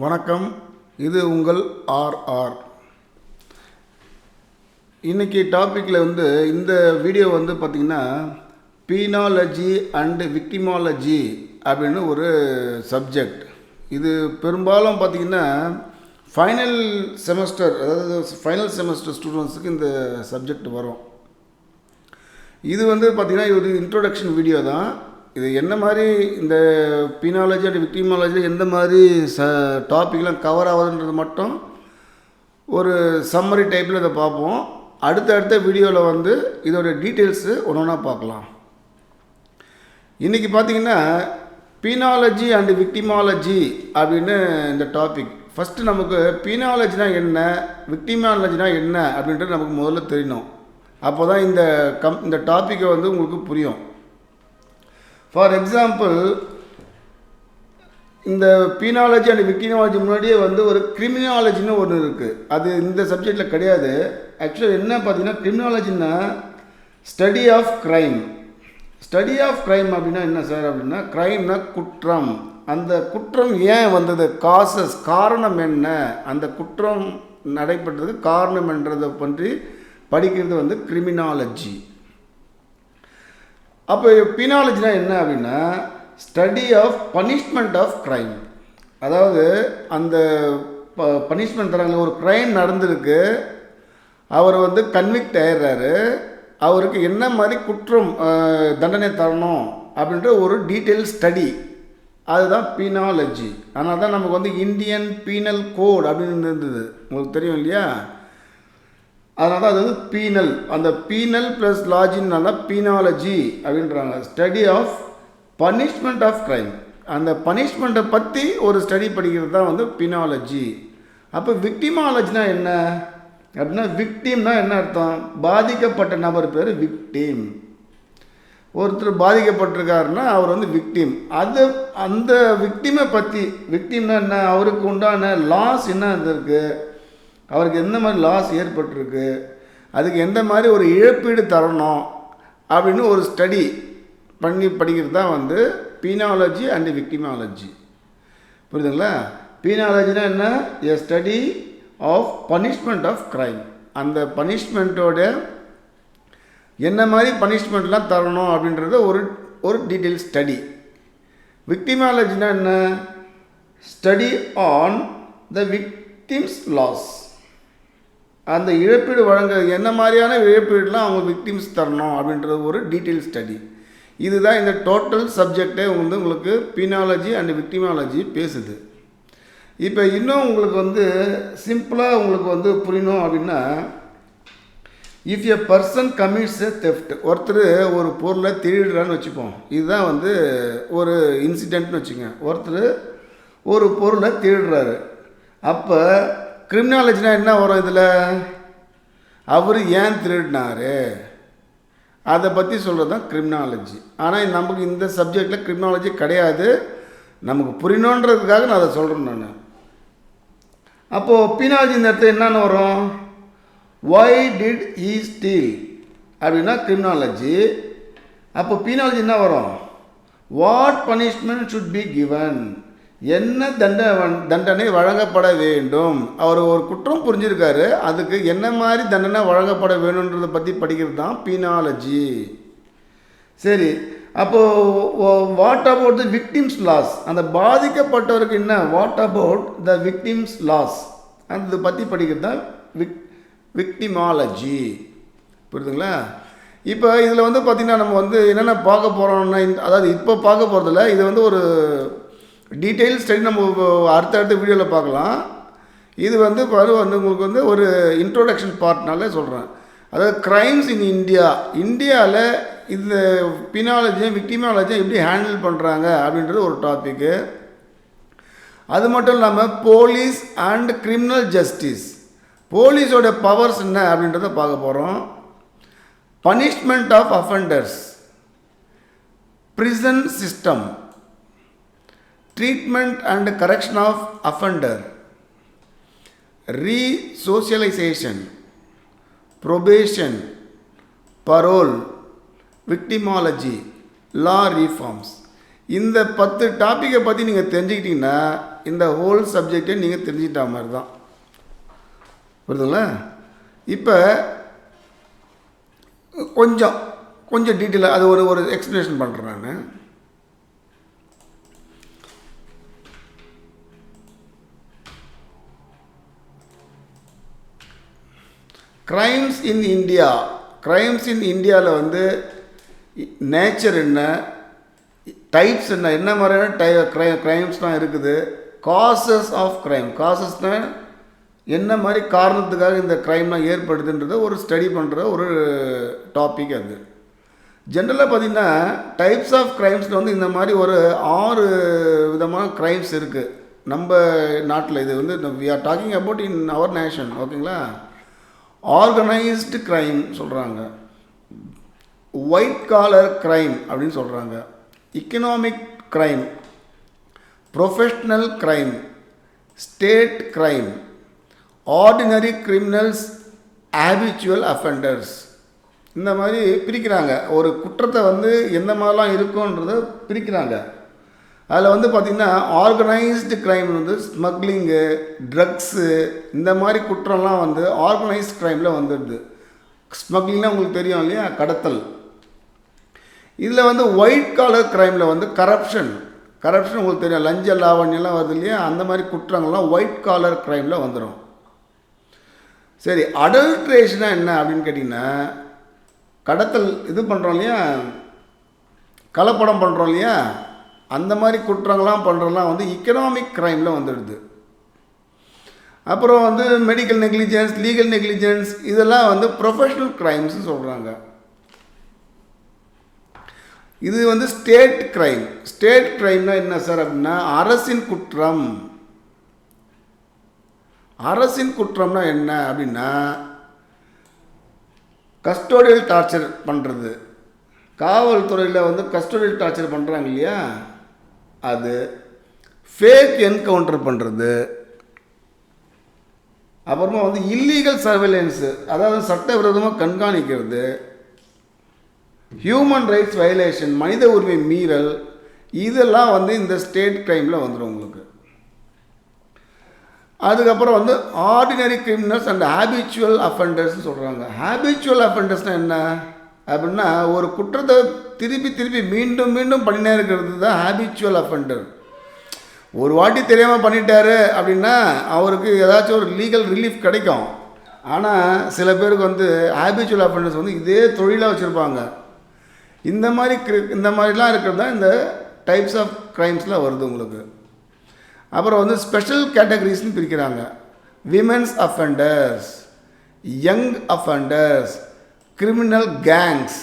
வணக்கம். இது உங்கள் ஆர்ஆர். இன்றைக்கி டாப்பிக்கில் இந்த வீடியோ பார்த்திங்கன்னா பீனாலஜி அண்டு விக்டிமாலஜி அப்படின்னு ஒரு சப்ஜெக்ட். இது பெரும்பாலும் பார்த்திங்கன்னா ஃபைனல் செமஸ்டர், அதாவது ஃபைனல் செமஸ்டர் ஸ்டூடெண்ட்ஸுக்கு இந்த சப்ஜெக்ட் வரும். இது பார்த்திங்கன்னா இது ஒரு இன்ட்ரோடக்ஷன் வீடியோ தான். இது என்ன மாதிரி இந்த பீனாலஜி அண்ட் விக்டிமாலஜி எந்த மாதிரி டாப்பிக்லாம் கவர் ஆகுதுன்றது மட்டும் ஒரு சம்மரி டைப்பில் இதை பார்ப்போம். அடுத்த வீடியோவில் இதோட டீட்டெயில்ஸு ஒன்று ஒன்றா பார்க்கலாம். இன்றைக்கி பார்த்திங்கன்னா பீனாலஜி அண்டு விக்டிமாலஜி அப்படின்னு இந்த டாபிக். ஃபஸ்ட்டு நமக்கு பீனாலஜினா என்ன, விக்டிமாலஜினா என்ன அப்படின்றது நமக்கு முதல்ல தெரியணும். அப்போ தான் இந்த டாப்பிக்கை உங்களுக்கு புரியும். ஃபார் எக்ஸாம்பிள், இந்த பீனாலஜி அண்ட் விக்டிமாலஜி முன்னாடியே ஒரு கிரிமினாலஜின்னு ஒன்று இருக்குது. அது இந்த சப்ஜெக்டில் கிடையாது. ஆக்சுவலாக என்ன பார்த்தீங்கன்னா, கிரிமினாலஜின்னா study of crime. Study of crime அப்படின்னா என்ன சார் அப்படின்னா, க்ரைம்னா குற்றம். அந்த குற்றம் ஏன் வந்தது, காசஸ், காரணம் என்ன, அந்த குற்றம் நடைபெற்றதுக்கு காரணம் என்றதை பற்றி படிக்கிறது கிரிமினாலஜி. அப்போ பீனாலஜினா என்ன அப்படின்னா, study of punishment of crime. அதாவது அந்த பனிஷ்மெண்ட் தராங்க. ஒரு க்ரைம் நடந்திருக்கு, அவர் கன்விக்ட் ஆயிடுறாரு, அவருக்கு என்ன மாதிரி குற்றம் தண்டனை தரணும் அப்படின்ற ஒரு டீட்டெயில் ஸ்டடி, அதுதான் பீனாலஜி. அதனால தான் நமக்கு இந்தியன் பீனல் கோட் அப்படின்னு இருந்தது, உங்களுக்கு தெரியும் இல்லையா? அதனால தான் அது பீனல். அந்த பீனல் ப்ளஸ் லாஜின்னால பீனாலஜி அப்படின்றாங்க. Study of punishment of crime. அந்த பனிஷ்மெண்ட்டை பற்றி ஒரு ஸ்டடி படிக்கிறது தான் பீனாலஜி. அப்போ விக்டிமாலஜினா என்ன அப்படின்னா, விக்டிம்னா என்ன அர்த்தம், பாதிக்கப்பட்ட நபர் பேர் விக்டிம். ஒருத்தர் பாதிக்கப்பட்டிருக்காருன்னா அவர் விக்டிம். அந்த விக்டிமை பற்றி, விக்டிம்னா என்ன, அவருக்கு உண்டான லாஸ் என்ன இருக்குது, அவருக்கு எந்த மாதிரி லாஸ் ஏற்பட்டிருக்கு, அதுக்கு எந்த மாதிரி ஒரு இழப்பீடு தரணும் அப்படின்னு ஒரு ஸ்டடி பண்ணி படிக்கிறது தான் பீனாலஜி அண்டு விக்டிமாலஜி. புரியுதுங்களா? பீனாலஜினா என்ன, a study of punishment of crime. அந்த பனிஷ்மெண்ட்டோட என்ன மாதிரி பனிஷ்மெண்ட்லாம் தரணும் அப்படின்றத ஒரு டீட்டெயில் ஸ்டடி. விக்டிமாலஜினா என்ன, study on the victims loss. அந்த இழப்பீடு வழங்க என்ன மாதிரியான இழப்பீடுலாம் அவங்க விக்டிம்ஸ் தரணும் அப்படின்றது ஒரு டீட்டெயில் ஸ்டடி. இதுதான் இந்த டோட்டல் சப்ஜெக்டே உங்களுக்கு பீனாலஜி அண்ட் விக்டிமாலஜி பேசுது. இப்போ இன்னும் உங்களுக்கு சிம்பிளாக உங்களுக்கு புரியணும் அப்படின்னா, if a person commits a theft, ஒருத்தர் ஒரு பொருளை திருடுறான்னு வச்சுப்போம். இதுதான் ஒரு இன்சிடென்ட்னு வச்சுங்க. ஒருத்தர் ஒரு பொருளை திருடுறாரு. அப்போ கிரிமினாலஜினா என்ன வரும் இதில், அவர் ஏன் திருடினார் அதை பற்றி சொல்கிறது தான் கிரிமினாலஜி. ஆனால் நமக்கு இந்த சப்ஜெக்டில் கிரிமினாலஜி கிடையாது. நமக்கு புரியணுன்றதுக்காக நான் அதை சொல்கிறேன் நான். அப்போது பீனாலஜி இந்த இடத்துல என்னென்ன வரும், ஒய் டிட் ஹீ ஸ்டீல் அப்படின்னா கிரிமினாலஜி. அப்போ பீனாலஜி என்ன வரும், what punishment should be given, என்ன தண்டனை வழங்கப்பட வேண்டும். அவர் ஒரு குற்றம் புரிஞ்சிருக்காரு, அதுக்கு என்ன மாதிரி தண்டனை வழங்கப்பட வேணுன்றதை பற்றி படிக்கிறது தான் பீனாலஜி. சரி, அப்போது what about the victims loss, அந்த பாதிக்கப்பட்டவருக்கு என்ன, what about the victims loss, அந்த பற்றி படிக்கிறது தான் விக்டிமாலஜி. புரியுதுங்களா? இப்போ இதில் பார்த்திங்கன்னா நம்ம என்னென்ன பார்க்க போகிறோம்னா, அதாவது இப்போ பார்க்க போகிறதில்ல, இது ஒரு டீட்டெயில் ஸ்டடி நம்ம அடுத்த வீடியோவில் பார்க்கலாம். இது உங்களுக்கு ஒரு இன்ட்ரோடக்ஷன் பார்ட்னால சொல்கிறேன். அதாவது க்ரைம்ஸ் இன் இந்தியாவில் இந்த பீனாலஜியும் விக்டிமாலஜியும் எப்படி ஹேண்டில் பண்ணுறாங்க அப்படின்றது ஒரு டாப்பிக்கு. அது மட்டும் இல்லாமல் போலீஸ் அண்ட் கிரிமினல் ஜஸ்டிஸ், போலீஸோட பவர்ஸ் என்ன அப்படின்றத பார்க்க போகிறோம். Punishment of offenders, prison system, treatment and correction of offender, re-socialization, probation, parole, victimology, law reforms. இந்த 10 டாப்பிக்கை பற்றி நீங்கள் தெரிஞ்சுக்கிட்டிங்கன்னா இந்த ஹோல் சப்ஜெக்டை நீங்கள் தெரிஞ்சிட்டா மாதிரி தான். புரியுதுங்களா? இப்போ கொஞ்சம் டீட்டெயிலாக அது ஒரு எக்ஸ்ப்ளனேஷன் பண்ணுறேன் நான். கிரைம்ஸ் இன் இந்தியாவில் வந்து நேச்சர் என்ன, டைப்ஸ் என்ன மாதிரியான கிரைம்ஸ்லாம் இருக்குது, காசஸ் ஆஃப் கிரைம், காசஸ்னால் என்ன மாதிரி காரணத்துக்காக இந்த கிரைம்லாம் ஏற்படுதுன்றதை ஒரு ஸ்டடி பண்ணுற ஒரு டாபிக் அது. ஜென்ரலாக பார்த்திங்கன்னா டைப்ஸ் ஆஃப் கிரைம்ஸில் வந்து இந்த மாதிரி ஒரு 6 விதமான கிரைம்ஸ் இருக்குது நம்ம நாட்டில். இது வந்து we are talking about in our nation. ஓகேங்களா? ஆர்கனைஸ்டு கிரைம் சொல்கிறாங்க, ஒயிட் காலர் கிரைம் அப்படின்னு சொல்கிறாங்க, economic crime, professional crime, state crime, ordinary criminals, habitual offenders. இந்த மாதிரி பிரிக்கிறாங்க. ஒரு குற்றத்தை வந்து எந்த மாதிரிலாம் இருக்குன்றதை பிரிக்கிறாங்க. அதில் வந்து பார்த்திங்கன்னா ஆர்கனைஸ்டு கிரைம் வந்து ஸ்மக்லிங்கு, ட்ரக்ஸு, இந்த மாதிரி குற்றம்லாம் வந்து ஆர்கனைஸ்டு கிரைமில் வந்துடுது. ஸ்மக்லிங்லாம் உங்களுக்கு தெரியும் இல்லையா, கடத்தல். இதில் வந்து ஒயிட் காலர் கிரைமில் வந்து கரப்ஷன் உங்களுக்கு தெரியும், லஞ்ச லாவண்யெல்லாம் வருது இல்லையா, அந்த மாதிரி குற்றங்கள்லாம் ஒயிட் காலர் கிரைமில் வந்துடும். சரி, அடல்ட்ரேஷனாக என்ன அப்படின்னு கேட்டிங்கன்னா, கடத்தல் இது பண்ணுறோம் இல்லையா, கலப்படம் பண்ணுறோம் இல்லையா, அந்த மாதிரி குற்றங்கள்லாம் பண்ணுறதுலாம் வந்து எக்கனாமிக் கிரைமில் வந்துடுது. அப்புறம் வந்து மெடிக்கல் நெக்லிஜென்ஸ், லீகல் நெக்லிஜென்ஸ், இதெல்லாம் வந்து ப்ரொஃபஷ்னல் கிரைம்ஸ்னு சொல்கிறாங்க. இது வந்து ஸ்டேட் கிரைம். ஸ்டேட் கிரைம்னா என்ன சார் அப்படின்னா, அரசின் குற்றம். அரசின் குற்றம்னா என்ன அப்படின்னா, கஸ்டோடியல் டார்ச்சர் பண்ணுறது. காவல்துறையில் வந்து கஸ்டோடியல் டார்ச்சர் பண்ணுறாங்க இல்லையா, அது ஃபேக் என்கவுண்டர் பண்ணுறது. அப்புறமா வந்து இல்லீகல் சர்வேலன்ஸு, அதாவது சட்டவிரோதமாக கண்காணிக்கிறது, ஹியூமன் ரைட்ஸ் வயலேஷன், மனித உரிமை மீறல், இதெல்லாம் வந்து இந்த ஸ்டேட் கிரைமில் வந்துடும் உங்களுக்கு. அதுக்கப்புறம் வந்து ஆர்டினரி கிரிமினல்ஸ் அண்ட் ஹேபிச்சுவல் அஃபெண்டர்ஸ்னு சொல்கிறாங்க. ஹேபிச்சுவல் அஃபெண்டர்ஸ்னால் என்ன அப்படின்னா, ஒரு குற்றத்தை திருப்பி மீண்டும் பண்ணினே இருக்கிறது தான் ஹேபிச்சுவல் அஃபெண்டர். ஒரு வாட்டி தெரியாமல் பண்ணிட்டாரு அப்படின்னா அவருக்கு ஏதாச்சும் ஒரு லீகல் ரிலீஃப் கிடைக்கும். ஆனால் சில பேருக்கு வந்து ஹேபிச்சுவல் அஃபெண்டர்ஸ் வந்து இதே தொழிலாக வச்சுருப்பாங்க. இந்த மாதிரிலாம் இருக்கிறது தான் இந்த டைப்ஸ் ஆஃப் கிரைம்ஸில் வருது உங்களுக்கு. அப்புறம் வந்து ஸ்பெஷல் கேட்டகரிஸ்னு பிரிக்கிறாங்க. Women's offenders, young offenders, criminal gangs,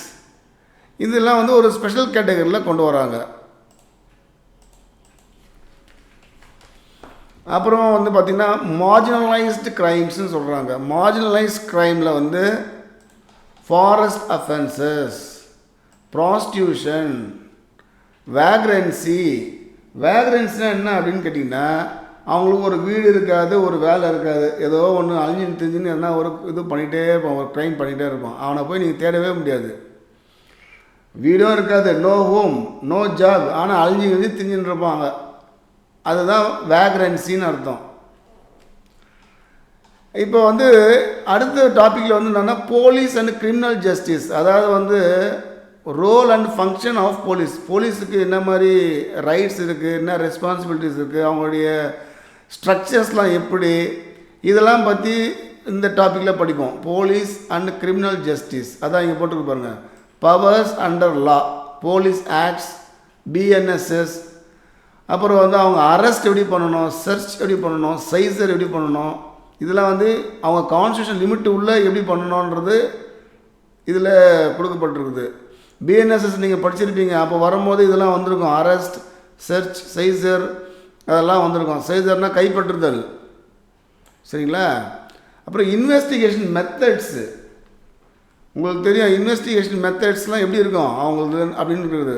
இதெல்லாம் வந்து ஒரு ஸ்பெஷல் கேட்டகரியில் கொண்டு வராங்க. அப்புறம் வந்து பார்த்திங்கன்னா மார்ஜினலைஸ்டு கிரைம்ஸ்னு சொல்கிறாங்க. மார்ஜினலைஸ்ட் கிரைமில் வந்து ஃபாரஸ்ட் அஃபென்சஸ், ப்ராஸ்டியூஷன், வேக்ரன்சி. வேக்ரன்ஸ்னால் என்ன அப்படின்னு கேட்டிங்கன்னா, அவங்களுக்கு ஒரு வீடு இருக்காது, ஒரு வேலை இருக்காது, ஏதோ ஒன்று அழிஞ்சின்னு தெரிஞ்சுன்னு எதனா ஒரு இது பண்ணிகிட்டே இருப்பான், ஒரு க்ரைம் பண்ணிகிட்டே இருப்பான். அவனை போய் நீங்கள் தேடவே முடியாது. வீடும் இருக்காது, நோ ஹோம், நோ ஜாப், ஆனால் அழிஞ்சு தெரிஞ்சுன்னு இருப்பாங்க. அதுதான் வேக்ரன்சின்னு அர்த்தம். இப்போ வந்து அடுத்த டாப்பிக்கில் வந்து என்னென்னா போலீஸ் அண்ட் கிரிமினல் ஜஸ்டிஸ், அதாவது வந்து role and function of police. போலீஸுக்கு என்ன மாதிரி ரைட்ஸ் இருக்குது, என்ன ரெஸ்பான்சிபிலிட்டிஸ் இருக்குது, அவங்களுடைய ஸ்ட்ரக்சர்ஸ்லாம் எப்படி, இதெல்லாம் பற்றி இந்த டாப்பிக்கில் படிப்போம். போலீஸ் அண்ட் கிரிமினல் ஜஸ்டிஸ், அதான் இங்கே போட்டுருக்கு பாருங்கள். பவர்ஸ் அண்டர் லா, போலீஸ் ஆக்ட்ஸ், பிஎன்எஸ்எஸ். அப்புறம் வந்து அவங்க அரெஸ்ட் எப்படி பண்ணணும், சர்ச் எப்படி பண்ணணும், சைசர் எப்படி பண்ணணும், இதெல்லாம் வந்து அவங்க கான்ஸ்டியூஷன் லிமிட்டு உள்ளே எப்படி பண்ணணுன்றது இதில் கொடுக்கப்பட்டிருக்குது. பிஎன்எஸ்எஸ் நீங்கள் படிச்சிருப்பீங்க, அப்போ வரும்போது இதெல்லாம் வந்திருக்கும். அரெஸ்ட், சர்ச், சைசர் அதெல்லாம் வந்திருக்கும். சைசர்னால் கைப்பற்றுதல், சரிங்களா? அப்புறம் இன்வெஸ்டிகேஷன் மெத்தட்ஸு, உங்களுக்கு தெரியும் இன்வெஸ்டிகேஷன் மெத்தட்ஸ்லாம் எப்படி இருக்கும் அவங்களுக்கு அப்படின்னு இருக்குது.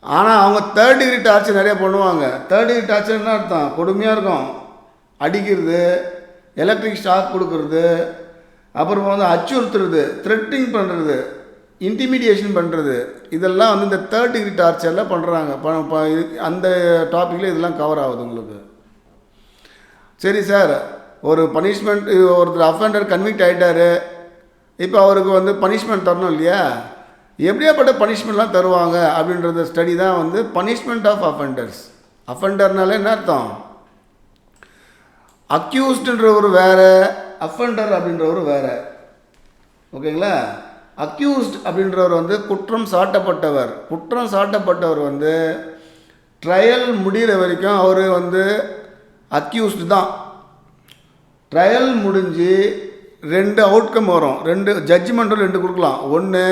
ஆனால் அவங்க தேர்ட் டிகிரி டார்ச்சர் நிறையா பண்ணுவாங்க. தேர்ட் டிகிரி டார்ச்சர்னா அர்த்தம் கொடுமையாக இருக்கும். அடிக்கிறது, எலக்ட்ரிக் ஷாக் கொடுக்கறது, அப்புறமா வந்து அச்சுறுத்துறது, த்ரெட்டிங் பண்ணுறது, இன்டிமிடியேஷன் பண்ணுறது, இதெல்லாம் வந்து இந்த 3rd டிகிரி டார்ச்சரில் பண்ணுறாங்க. அந்த டாப்பிக்கில் இதெல்லாம் கவர் ஆகுது உங்களுக்கு. சரி சார், ஒரு பனிஷ்மெண்ட், ஒருத்தர் அஃபெண்டர் கன்விக்ட் ஆகிட்டார், இப்போ அவருக்கு வந்து பனிஷ்மெண்ட் தரணும் இல்லையா? எப்படியாப்பட்ட பனிஷ்மெண்ட்லாம் தருவாங்க அப்படின்றத ஸ்டடி தான் வந்து பனிஷ்மெண்ட் ஆஃப் அஃபெண்டர்ஸ். அஃபெண்டர்னால என்ன அர்த்தம்? அக்யூஸ்டுன்ற ஒரு வேறு, அஃபெண்டர் அப்படின்ற ஒரு வேறு. ஓகேங்களா? அக்யூஸ்ட் அப்படின்றவர் வந்து குற்றம் சாட்டப்பட்டவர். குற்றம் சாட்டப்பட்டவர் வந்து ட்ரையல் முடிகிற வரைக்கும் அவர் வந்து அக்யூஸ்டு தான். ட்ரையல் முடிஞ்சு 2 அவுட்கம் வரும், 2 ஜட்ஜ்மெண்ட்டும் 2 கொடுக்கலாம். ஒன்று,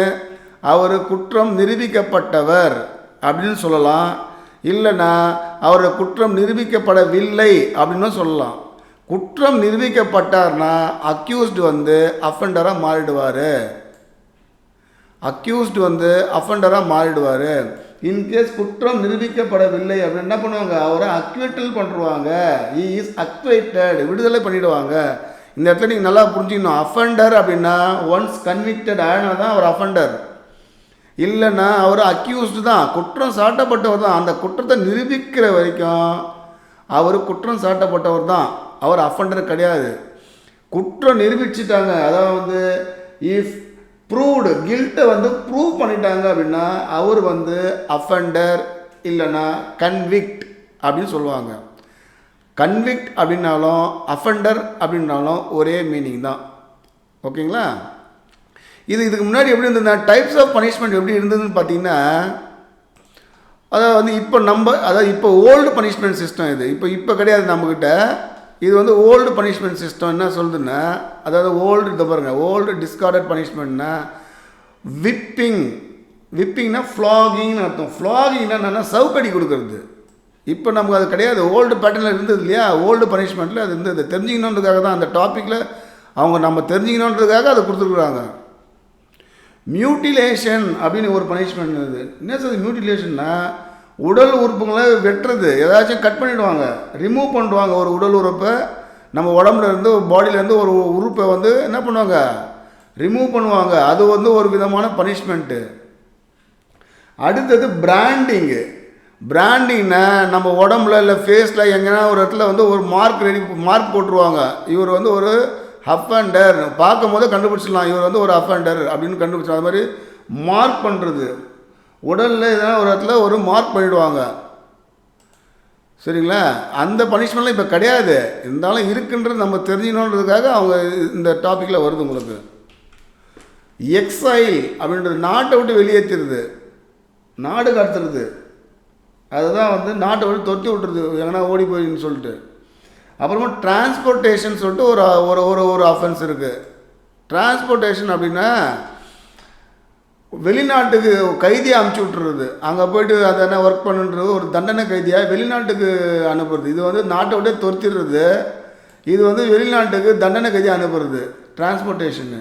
அவர் குற்றம் நிரூபிக்கப்பட்டவர் அப்படின்னு சொல்லலாம், இல்லைன்னா அவர் குற்றம் நிரூபிக்கப்படவில்லை அப்படின்னு சொல்லலாம். குற்றம் நிரூபிக்கப்பட்டார்னா அக்யூஸ்டு வந்து அஃபெண்டராக மாறிடுவார். அக்யூஸ்டு வந்து அஃபெண்டராக மாறிடுவார். இன்கேஸ் குற்றம் நிரூபிக்கப்படவில்லை அப்படின்னு என்ன பண்ணுவாங்க? அவரை அக்விட்டல் பண்ணுவாங்க. ஹி இஸ் அக்வைட்டட், விடுதலை பண்ணிவிடுவாங்க. இந்த இடத்துல நீங்கள் நல்லா புரிஞ்சுக்கணும். அஃபெண்டர் அப்படின்னா ஒன்ஸ் கன்விக்டட் ஆனால் தான் அவர் அஃபெண்டர், இல்லைன்னா அவர் அக்யூஸ்டு தான், குற்றம் சாட்டப்பட்டவர் தான். அந்த குற்றத்தை நிரூபிக்கிற வரைக்கும் அவர் குற்றம் சாட்டப்பட்டவர் தான், அவர் அஃபெண்டர் கிடையாது. குற்றம் நிரூபிச்சிட்டாங்க, அதாவது வந்து இஃப் ப்ரூவ்டு, கில்ட்டை வந்து ப்ரூவ் பண்ணிட்டாங்க அப்படின்னா அவர் வந்து அஃபெண்டர், இல்லைன்னா கன்விக்ட் அப்படின்னு சொல்லுவாங்க. கன்விக்ட் அப்படின்னாலும் அஃபெண்டர் அப்படின்னாலும் ஒரே மீனிங் தான். ஓகேங்களா? இதுக்கு முன்னாடி எப்படி இருந்ததுன்னா, டைப்ஸ் ஆஃப் பனிஷ்மெண்ட் எப்படி இருந்ததுன்னு பார்த்தீங்கன்னா, அதாவது வந்து இப்போ ஓல்டு பனிஷ்மெண்ட் சிஸ்டம் இது. இப்போ கிடையாது நம்மக்கிட்ட. இது வந்து ஓல்டு பனிஷ்மெண்ட் சிஸ்டம். என்ன சொல்லுதுன்னா, அதாவது இதை பாருங்கள், ஓல்டு டிஸ்கார்டட் பனிஷ்மெண்ட்னா விப்பிங்னா ஃப்ளாகிங்னு அர்த்தம். ஃப்ளாகிங்னா என்னென்னா சவுக்கடி கொடுக்குறது. இப்போ நமக்கு அது கிடையாது. ஓல்டு பேட்டர்னில் இருந்தது இல்லையா? ஓல்டு பனிஷ்மெண்ட்டில் அது இருந்தது. தெரிஞ்சுக்கணுன்றதுக்காக தான் அந்த டாப்பிக்கில் அவங்க நம்ம தெரிஞ்சுக்கணுன்றதுக்காக அதை கொடுத்துருக்குறாங்க. மியூட்டிலேஷன் அப்படின்னு ஒரு பனிஷ்மெண்ட் இருக்குது. என்ன சார் மியூட்டிலேஷன்னா? உடல் உறுப்புகளை வெட்டுறது, ஏதாச்சும் கட் பண்ணிவிடுவாங்க, ரிமூவ் பண்ணுவாங்க. ஒரு உடல் உறுப்பை நம்ம உடம்புலேருந்து, பாடியிலேருந்து ஒரு உறுப்பை வந்து என்ன பண்ணுவாங்க? ரிமூவ் பண்ணுவாங்க. அது வந்து ஒரு விதமான பனிஷ்மெண்ட்டு. அடுத்தது பிராண்டிங்கு. பிராண்டிங்னா நம்ம உடம்புல இல்லை ஃபேஸில் எங்கன்னா ஒரு இடத்துல வந்து ஒரு மார்க் போட்டுருவாங்க. இவர் வந்து ஒரு அஃபெண்டர், பார்க்கும் போது கண்டுபிடிச்சிடலாம் இவர் வந்து ஒரு அஃபெண்டர் அப்படின்னு கண்டுபிடிச்சோம். அது மாதிரி மார்க் பண்ணுறது, உடலில் எதனா ஒரு இடத்துல ஒரு மார்க் பண்ணிவிடுவாங்க. சரிங்களா? அந்த பனிஷ்மெண்ட்லாம் இப்போ கிடையாது. இருந்தாலும் இருக்குன்றது நம்ம தெரிஞ்சுக்கணுன்றதுக்காக அவங்க இந்த டாப்பிக்கில் வருது உங்களுக்கு. எக்ஸைல் அப்படின்றது நாட்டை விட்டு வெளியேற்றிடுது, நாடு கடத்துறது. அதுதான் வந்து நாட்டை விட்டு தொட்டி விட்டுறது, எங்கன்னா ஓடி போயின்னு சொல்லிட்டு. அப்புறமா டிரான்ஸ்போர்ட்டேஷன் சொல்லிட்டு ஒரு அஃபென்ஸ் இருக்குது. டிரான்ஸ்போர்ட்டேஷன் அப்படின்னா வெளிநாட்டுக்கு கைதியை அனுப்பிச்சி விட்டுறது, அங்கே போய்ட்டு அதை என்ன ஒர்க் பண்ணுன்றது, ஒரு தண்டனை கைதியாக வெளிநாட்டுக்கு அனுப்புறது. இது வந்து நாட்டை விட்டே துரத்திடுறது, இது வந்து வெளிநாட்டுக்கு தண்டனை கைதியாக அனுப்புறது டிரான்ஸ்போர்ட்டேஷனு.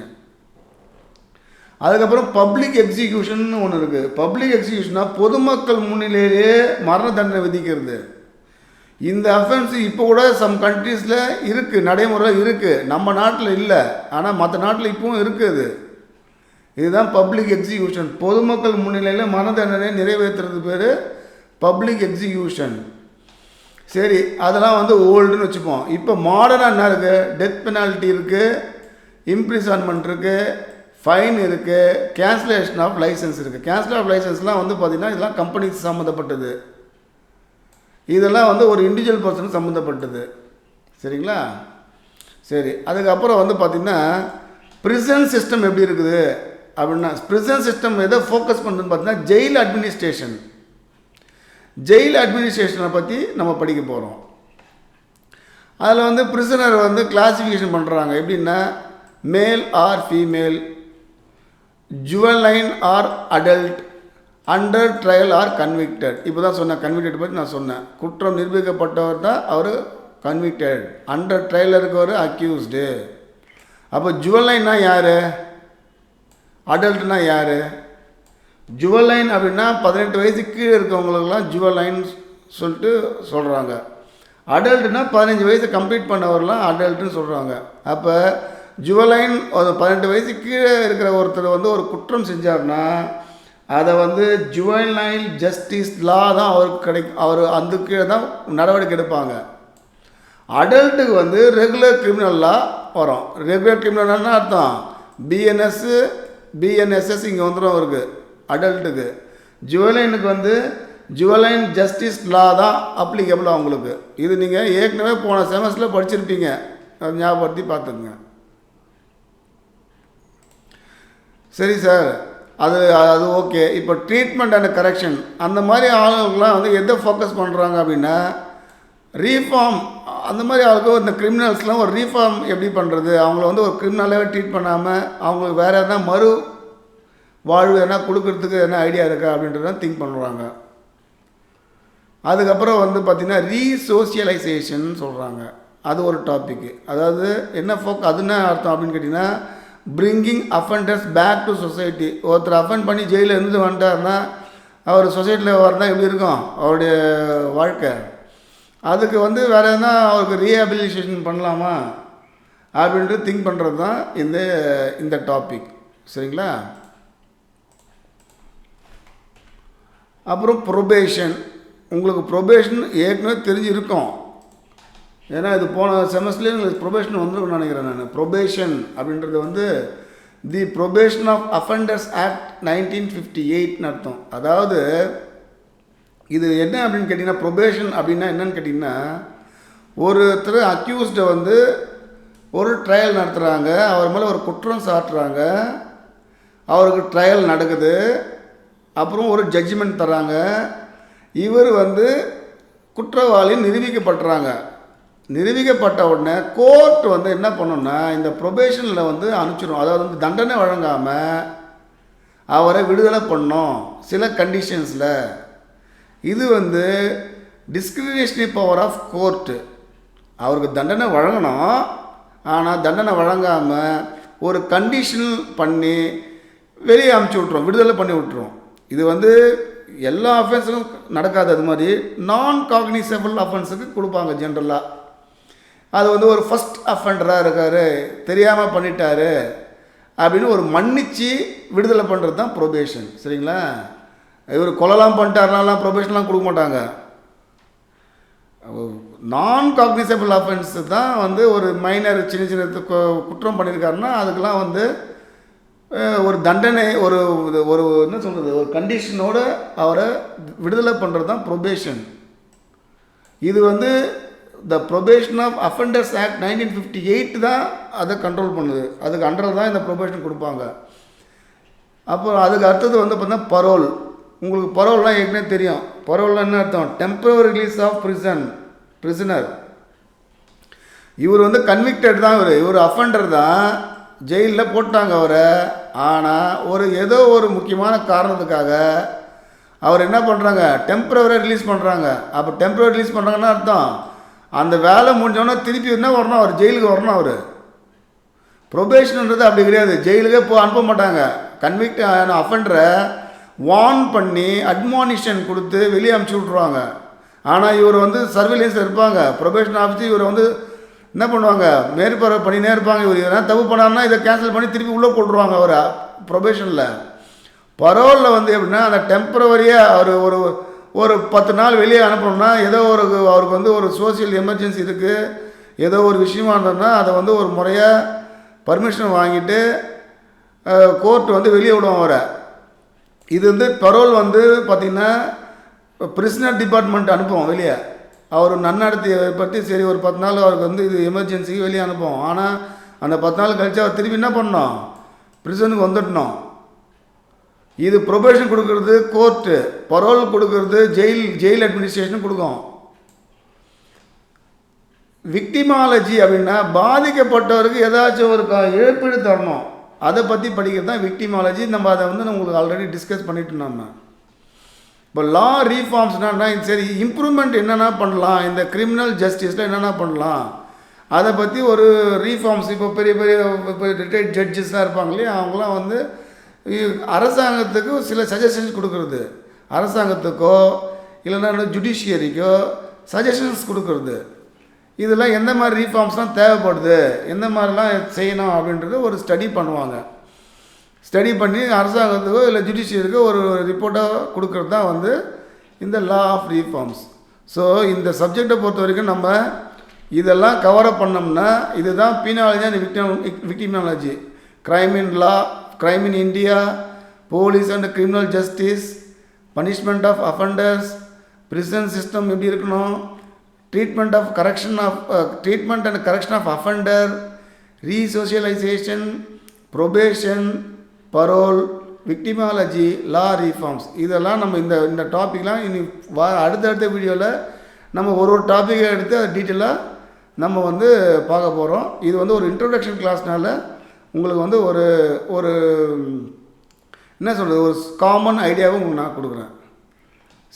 அதுக்கப்புறம் பப்ளிக் எக்ஸிக்யூஷன் ஒன்று இருக்குது. பப்ளிக் எக்ஸிக்யூஷனாக பொதுமக்கள் முன்னிலையிலேயே மரண தண்டனை விதிக்கிறது. இந்த அஃபென்ஸ் இப்போ கூட சம் கண்ட்ரீஸில் இருக்குது, நடைமுறையில் இருக்குது. நம்ம நாட்டில் இல்லை, ஆனால் மற்ற நாட்டில் இப்பவும் இருக்குது. இதுதான் பப்ளிக் எக்ஸிக்யூஷன். பொதுமக்கள் முன்னிலையில் மரண தண்டனை நிறைவேற்றுறது பேர் பப்ளிக் எக்ஸிக்யூஷன். சரி, அதெல்லாம் வந்து ஓல்டுன்னு வச்சுப்போம். இப்போ மாடர்னாக என்ன இருக்குது? டெத் பெனால்ட்டி இருக்குது, இம்ப்ரிசன்மெண்ட் இருக்குது, ஃபைன் இருக்குது, கேன்சலேஷன் ஆஃப் லைசன்ஸ் இருக்குது. கேன்சல் ஆஃப் லைசன்ஸ்லாம் வந்து பார்த்திங்கன்னா இதெல்லாம் கம்பெனிஸ் சம்மந்தப்பட்டது, இதெல்லாம் வந்து ஒரு இண்டிவிஜுவல் பர்சனுக்கு சம்மந்தப்பட்டது. சரிங்களா? சரி, அதுக்கப்புறம் வந்து பார்த்திங்கன்னா ப்ரிசன் சிஸ்டம் எப்படி இருக்குது அப்படின்னா, ப்ரிசன் சிஸ்டம் எதை ஃபோக்கஸ் பண்ணுறதுன்னு பார்த்தீங்கன்னா ஜெயில் அட்மினிஸ்ட்ரேஷன். ஜெயில் அட்மினிஸ்ட்ரேஷனை பற்றி நம்ம படிக்க போகிறோம். அதில் வந்து ப்ரிசனர் வந்து கிளாசிஃபிகேஷன் பண்ணுறாங்க. எப்படின்னா male or female, juvenile or adult, under trial or convicted. இப்போ தான் சொன்னேன், கன்விக்டட் பற்றி நான் சொன்னேன். குற்றம் நிரூபிக்கப்பட்டவர் தான் அவர் கன்விக்டட், அண்டர் ட்ரையலில் இருக்கவர் அக்யூஸ்டு. அப்போ ஜுவனைல்னா யார், அடல்ட்னா யார்? ஜுவனைல் அப்படின்னா 18 வயசுக்கு கீழே இருக்கவங்களுக்கெல்லாம் ஜுவனைல் சொல்லிட்டு சொல்கிறாங்க. அடல்ட்னா 15 வயசு கம்ப்ளீட் பண்ணவரெலாம் அடல்ட்டுன்னு சொல்கிறாங்க. அப்போ ஜுவலைன் ஒரு 18 வயசு கீழே இருக்கிற ஒருத்தர் வந்து ஒரு குற்றம் செஞ்சார்னா அதை வந்து ஜுவனைல் ஜஸ்டிஸ் லா தான் அவருக்கு கிடைக்கும். அவர் அந்த கீழே தான் நடவடிக்கை எடுப்பாங்க. அடல்ட்டுக்கு வந்து ரெகுலர் கிரிமினல் லா வரும். ரெகுலர் கிரிமினல்னா அர்த்தம் பிஎன்எஸ்எஸ் இங்கே வந்துடும் அவருக்கு அடல்ட்டுக்கு. ஜுவலைனுக்கு வந்து ஜுவலைன் ஜஸ்டிஸ் லா தான் அப்ளிகபிள் அவங்களுக்கு. இது நீங்கள் ஏற்கனவே போன செமஸ்டரில் படிச்சிருப்பீங்க, ஞாபகப்படுத்தி பார்த்துக்குங்க. சரி சார், அது ஓகே. இப்போ ட்ரீட்மெண்ட் அண்ட் கரெக்ஷன் அந்த மாதிரி ஆளுங்கள்லாம் வந்து எதை ஃபோக்கஸ் பண்ணுறாங்க அப்படின்னா ரீஃபார்ம். அந்த மாதிரி ஆளுக்கு இந்த கிரிமினல்ஸ்லாம் ஒரு ரீஃபார்ம் எப்படி பண்ணுறது, அவங்கள வந்து ஒரு கிரிமினலாகவே ட்ரீட் பண்ணாமல் அவங்களுக்கு வேறு எதனா மறு வாழ்வு எதனா கொடுக்கறதுக்கு எதனா ஐடியா இருக்கா அப்படின்றதான் திங்க் பண்ணுறாங்க. அதுக்கப்புறம் வந்து பார்த்திங்கன்னா ரீசோசியலைசேஷன் சொல்கிறாங்க. அது ஒரு டாப்பிக்கு. அதாவது என்ன அது என்ன அர்த்தம் அப்படின்னு கேட்டிங்கன்னா bringing offenders back to society. ஒருத்தர் அஃபெண்ட் பண்ணி ஜெயிலில் இருந்து வந்துட்டார்னா அவர் சொசைட்டியில் வரதான் எப்படி இருக்கும் அவருடைய வாழ்க்கை. அதுக்கு வந்து வேறு எதுனா அவருக்கு ரீஹாபிலிட்டேஷன் பண்ணலாமா அப்படின்ட்டு திங்க் பண்ணுறது தான் இந்த டாபிக். சரிங்களா? அப்புறம் ப்ரொபேஷன். உங்களுக்கு ப்ரொபேஷன் ஏற்கனவே தெரிஞ்சிருக்கும், ஏன்னா இது போன செமஸ்டர்லேயே உங்களுக்கு ப்ரொபேஷன் வந்துருக்குன்னு நினைக்கிறேன் நான். ப்ரொபேஷன் அப்படின்றது வந்து தி ப்ரொபேஷன் ஆஃப் அஃபெண்டர்ஸ் ஆக்ட் 1958ன்னு அர்த்தம். அதாவது இது என்ன அப்படின்னு கேட்டிங்கன்னா ப்ரொபேஷன் அப்படின்னா என்னன்னு கேட்டிங்கன்னா ஒருத்தர் அக்யூஸ்டை வந்து ஒரு ட்ரையல் நடத்துகிறாங்க, அவர் மேலே ஒரு குற்றம் சாட்டுறாங்க, அவருக்கு ட்ரையல் நடக்குது, அப்புறம் ஒரு ஜட்ஜ்மெண்ட் தராங்க. இவர் வந்து குற்றவாளி நிரூபிக்கப்படுறாங்க. நிரூபிக்கப்பட்ட உடனே கோர்ட் வந்து என்ன பண்ணணும்னா இந்த ப்ரொபேஷனில் வந்து அனுப்பிச்சிடும். அதாவது வந்து தண்டனை வழங்காமல் அவரை விடுதலை பண்ணணும் சில கண்டிஷன்ஸில். இது வந்து டிஸ்கிரிமினேஷனரி பவர் ஆஃப் கோர்ட்டு. அவருக்கு தண்டனை வழங்கணும், ஆனால் தண்டனை வழங்காமல் ஒரு கண்டிஷன் பண்ணி வெளியே அனுப்பிச்சி விட்ருவோம், விடுதலை பண்ணி விட்ருவோம். இது வந்து எல்லா அஃபென்ஸுக்கும் நடக்காது. அது மாதிரி நான் காக்னிசபிள் அஃபென்ஸுக்கு கொடுப்பாங்க ஜென்ரலாக. அது வந்து ஒரு ஃபஸ்ட் அஃபெண்டராக இருக்கார், தெரியாமல் பண்ணிட்டாரு அப்படின்னு ஒரு மன்னிச்சு விடுதலை பண்ணுறது தான் ப்ரொபேஷன். சரிங்களா? இவர் கொலைலாம் பண்ணிட்டாருனாலாம் ப்ரொபேஷன்லாம் கொடுக்க மாட்டாங்க. நான் காக்னிசபிள் அஃபென்ஸ் தான் வந்து ஒரு மைனர் சின்ன சின்ன குற்றம் பண்ணியிருக்காருன்னா அதுக்கெலாம் வந்து ஒரு தண்டனை ஒரு ஒரு என்ன சொல்கிறது ஒரு கண்டிஷனோடு அவரை விடுதலை பண்ணுறது தான் ப்ரொபேஷன். இது வந்து த ப்ரொபேஷன் ஆஃப் அஃபெண்டர்ஸ் ஆக்ட் 1958 தான் அதை கண்ட்ரோல் பண்ணுது. அதுக்கு அண்டர் தான் இந்த ப்ரொபேஷன் கொடுப்பாங்க. அப்போ அதுக்கு அடுத்தது வந்து பார்த்தீங்கன்னா பரோல். உங்களுக்கு பரோல்னால் ஏற்கனவே தெரியும். பரோல்னால் என்ன அர்த்தம்? Temporary release of prisoner. இவர் வந்து கன்விக்டட் தான், இவர் அஃபெண்டர் தான், ஜெயிலில் போட்டாங்க அவரை. ஆனால் ஏதோ ஒரு முக்கியமான காரணத்துக்காக அவர் என்ன பண்ணுறாங்க, டெம்பரவரி ரிலீஸ் பண்ணுறாங்க. அப்போ டெம்பரவரி ரிலீஸ் பண்ணுறாங்கன்னா அர்த்தம் அந்த வேலை முடிஞ்சோன்னா திருப்பி என்ன வரணும், அவர் ஜெயிலுக்கு வரணும். அவர் ப்ரொபேஷன்ன்றது அப்படி கிடையாது, ஜெயிலுக்கே அனுப்ப மாட்டாங்க. கன்விக்ட் ஆன அஃபெண்டரை வார்ன் பண்ணி அட்மானிஷன் கொடுத்து வெளியே அனுப்பிச்சி விட்ருவாங்க. ஆனால் இவர் வந்து சர்வேலன்ஸில் இருப்பாங்க. ப்ரொபேஷன் ஆஃபீஸர் இவரை வந்து என்ன பண்ணுவாங்க, மேற்பார்வை பண்ணினே இருப்பாங்க. இவர் எதனா தப்பு பண்ணாருன்னா இதை கேன்சல் பண்ணி திருப்பி உள்ளே போட்டுருவாங்க அவரை ப்ரொபேஷனில். பரோலில் வந்து எப்படின்னா அந்த டெம்பரவரியாக அவர் ஒரு 10 நாள் வெளியே அனுப்பணும்னா ஏதோ அவருக்கு வந்து ஒரு சோசியல் எமர்ஜென்சி இருக்குது, ஏதோ ஒரு விஷயமா இருந்ததுன்னா அதை வந்து ஒரு முறையாக பர்மிஷன் வாங்கிட்டு கோர்ட் வந்து வெளியே விடுவோம் அவரை. இது வந்து பரோல் வந்து பார்த்திங்கன்னா பிரிசனர் டிபார்ட்மெண்ட் அனுப்புவோம் வெளியே. அவர் நன்னடத்தையை பற்றி சரி ஒரு 10 நாள் அவருக்கு வந்து இது எமர்ஜென்சிக்கு வெளியே அனுப்புவோம். ஆனால் அந்த 10 நாள் கழிச்சு அவர் திருப்பி என்ன பண்ணணும், பிரிசனுக்கு வந்துடணும். இது ப்ரொபேஷன் கொடுக்கறது கோர்ட்டு, பரோல் கொடுக்கறது ஜெயில் அட்மினிஸ்ட்ரேஷன் கொடுக்கும். விக்டிமாலஜி அப்படின்னா பாதிக்கப்பட்டவருக்கு ஏதாச்சும் ஒரு இழப்பீடு தரணும், அதை பற்றி படிக்கிறது தான் விக்டிமாலஜி. நம்ம அதை வந்து உங்களுக்கு ஆல்ரெடி டிஸ்கஸ் பண்ணிட்டு நம்ம இப்போ லா ரீஃபார்ம்ஸ்னா சரி இம்ப்ரூவ்மெண்ட் என்னென்ன பண்ணலாம், இந்த கிரிமினல் ஜஸ்டிஸில் என்னென்ன பண்ணலாம் அதை பற்றி ஒரு ரீஃபார்ம்ஸ். இப்போ பெரிய ரிட்டையர்ட் ஜட்ஜஸ்லாம் இருப்பாங்க இல்லையா, அவங்களாம் வந்து அரசாங்கத்துக்கு சில சஜஷன்ஸ் கொடுக்குறது, அரசாங்கத்துக்கோ இல்லைன்னா ஜுடிஷியரிக்கோ சஜஷன்ஸ் கொடுக்குறது. இதெல்லாம் எந்த மாதிரி ரீஃபார்ம்ஸ்லாம் தேவைப்படுது, எந்த மாதிரிலாம் செய்யணும் அப்படின்றது ஒரு ஸ்டடி பண்ணுவாங்க. ஸ்டடி பண்ணி அரசாங்கத்துக்கோ இல்லை ஜுடிஷியருக்கோ ஒரு ரிப்போர்ட்டாக கொடுக்கறது தான் வந்து இந்த லா ஆஃப் ரீஃபார்ம்ஸ். ஸோ இந்த சப்ஜெக்டை பொறுத்த வரைக்கும் நம்ம இதெல்லாம் கவரப் பண்ணோம்னா இதுதான் penology and victimology, crime in law, crime in India, police and criminal justice, punishment of offenders, prison system எப்படி இருக்கணும், treatment and correction of offender, resocialisation, probation, parole, victimology, law reforms. இதெல்லாம் நம்ம இந்த டாப்பிக்லாம் இனி அடுத்தடுத்த வீடியோவில் நம்ம ஒரு டாப்பிக்கை எடுத்து அதை டீட்டெயிலாக நம்ம வந்து பார்க்க போகிறோம். இது வந்து ஒரு இன்ட்ரோடக்ஷன் கிளாஸ்னால உங்களுக்கு வந்து ஒரு என்ன சொல்கிறது, ஒரு காமன் ஐடியாவும் உங்களுக்கு நான் கொடுக்குறேன்.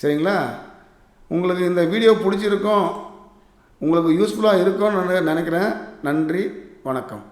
சரிங்களா? உங்களுக்கு இந்த வீடியோ பிடிச்சிருக்கும், உங்களுக்கு யூஸ்ஃபுல்லாக இருக்கும்னு நினைக்கிறேன். நன்றி, வணக்கம்.